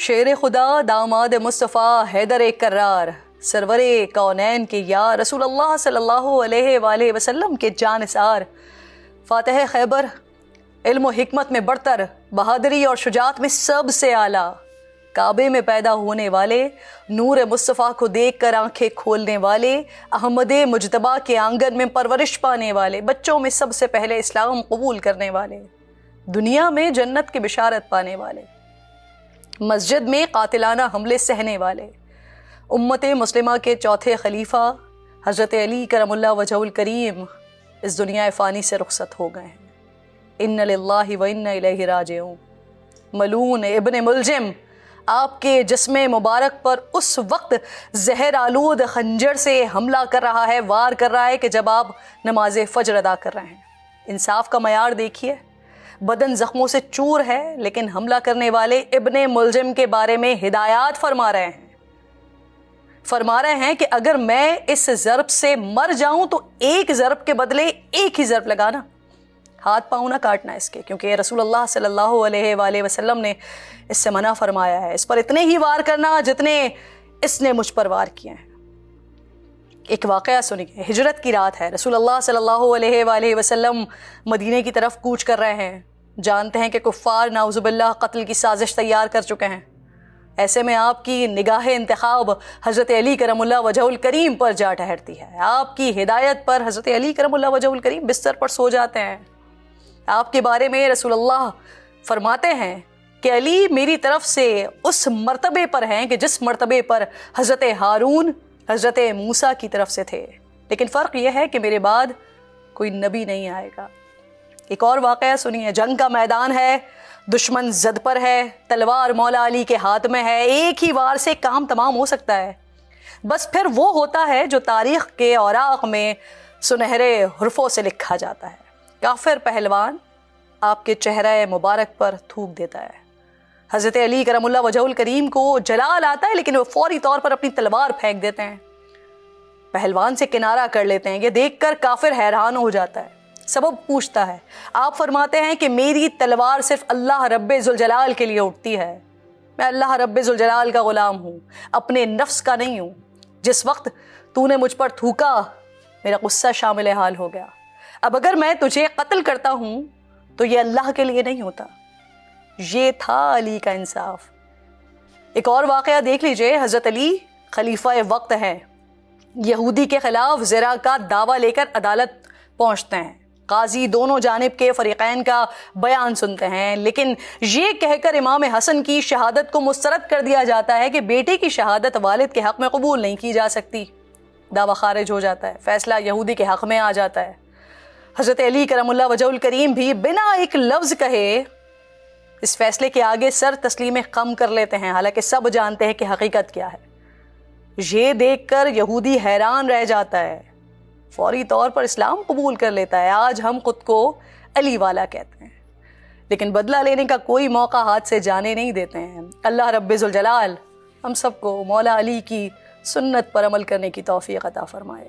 شیر خدا داماد مصطفیٰ حیدر کرار سرور کونین کے یا رسول اللہ صلی اللہ علیہ وآلہ وسلم کے جانثار، فاتح خیبر، علم و حکمت میں برتر، بہادری اور شجاعت میں سب سے اعلیٰ، کعبے میں پیدا ہونے والے، نور مصطفیٰ کو دیکھ کر آنکھیں کھولنے والے، احمد مجتبیٰ کے آنگن میں پرورش پانے والے، بچوں میں سب سے پہلے اسلام قبول کرنے والے، دنیا میں جنت کی بشارت پانے والے، مسجد میں قاتلانہ حملے سہنے والے، امت مسلمہ کے چوتھے خلیفہ حضرت علی کرم اللہ وجہہ الکریم اس دنیا فانی سے رخصت ہو گئے ہیں۔ ان للہ و انا الیہ راجعون۔ ملعون ابن ملجم آپ کے جسم مبارک پر اس وقت زہر آلود خنجر سے حملہ کر رہا ہے، وار کر رہا ہے کہ جب آپ نماز فجر ادا کر رہے ہیں۔ انصاف کا معیار دیکھیے، بدن زخموں سے چور ہے، لیکن حملہ کرنے والے ابن ملجم کے بارے میں ہدایات فرما رہے ہیں کہ اگر میں اس ضرب سے مر جاؤں تو ایک ضرب کے بدلے ایک ہی ضرب لگانا، ہاتھ پاؤں نہ کاٹنا اس کے، کیونکہ رسول اللہ صلی اللہ علیہ وآلہ وسلم نے اس سے منع فرمایا ہے۔ اس پر اتنے ہی وار کرنا جتنے اس نے مجھ پر وار کیے ہیں۔ ایک واقعہ سنیے، ہجرت کی رات ہے، رسول اللہ صلی اللہ علیہ وآلہ وسلم مدینے کی طرف کوچ کر رہے ہیں، جانتے ہیں کہ کفار نعوذ باللہ قتل کی سازش تیار کر چکے ہیں۔ ایسے میں آپ کی نگاہ انتخاب حضرت علی کرم اللہ وجہہ الکریم پر جا ٹھہرتی ہے۔ آپ کی ہدایت پر حضرت علی کرم اللہ وجہہ الکریم بستر پر سو جاتے ہیں۔ آپ کے بارے میں رسول اللہ فرماتے ہیں کہ علی میری طرف سے اس مرتبے پر ہیں کہ جس مرتبے پر حضرت ہارون حضرت موسیٰ کی طرف سے تھے، لیکن فرق یہ ہے کہ میرے بعد کوئی نبی نہیں آئے گا۔ ایک اور واقعہ سنیے، جنگ کا میدان ہے، دشمن زد پر ہے، تلوار مولا علی کے ہاتھ میں ہے، ایک ہی وار سے کام تمام ہو سکتا ہے، بس پھر وہ ہوتا ہے جو تاریخ کے اوراق میں سنہرے حرفوں سے لکھا جاتا ہے۔ کافر پہلوان آپ کے چہرہ مبارک پر تھوک دیتا ہے۔ حضرت علی کرم اللہ وجہہ الکریم کو جلال آتا ہے، لیکن وہ فوری طور پر اپنی تلوار پھینک دیتے ہیں، پہلوان سے کنارہ کر لیتے ہیں۔ یہ دیکھ کر کافر حیران ہو جاتا ہے، سبب پوچھتا ہے۔ آپ فرماتے ہیں کہ میری تلوار صرف اللہ رب ذوالجلال کے لیے اٹھتی ہے، میں اللہ رب ذوالجلال کا غلام ہوں، اپنے نفس کا نہیں ہوں۔ جس وقت تو نے مجھ پر تھوکا میرا غصہ شامل حال ہو گیا، اب اگر میں تجھے قتل کرتا ہوں تو یہ اللہ کے لیے نہیں ہوتا۔ یہ تھا علی کا انصاف۔ ایک اور واقعہ دیکھ لیجئے، حضرت علی خلیفہ وقت ہیں، یہودی کے خلاف زرا کا دعویٰ لے کر عدالت پہنچتے ہیں، قاضی دونوں جانب کے فریقین کا بیان سنتے ہیں، لیکن یہ کہہ کر امام حسن کی شہادت کو مسترد کر دیا جاتا ہے کہ بیٹے کی شہادت والد کے حق میں قبول نہیں کی جا سکتی، دعویٰ خارج ہو جاتا ہے، فیصلہ یہودی کے حق میں آ جاتا ہے۔ حضرت علی کرم اللہ وجہہ الکریم بھی بنا ایک لفظ کہے اس فیصلے کے آگے سر تسلیم خم کر لیتے ہیں، حالانکہ سب جانتے ہیں کہ حقیقت کیا ہے۔ یہ دیکھ کر یہودی حیران رہ جاتا ہے، فوری طور پر اسلام قبول کر لیتا ہے۔ آج ہم خود کو علی والا کہتے ہیں، لیکن بدلہ لینے کا کوئی موقع ہاتھ سے جانے نہیں دیتے ہیں۔ اللہ رب ذوالجلال ہم سب کو مولا علی کی سنت پر عمل کرنے کی توفیق عطا فرمائے۔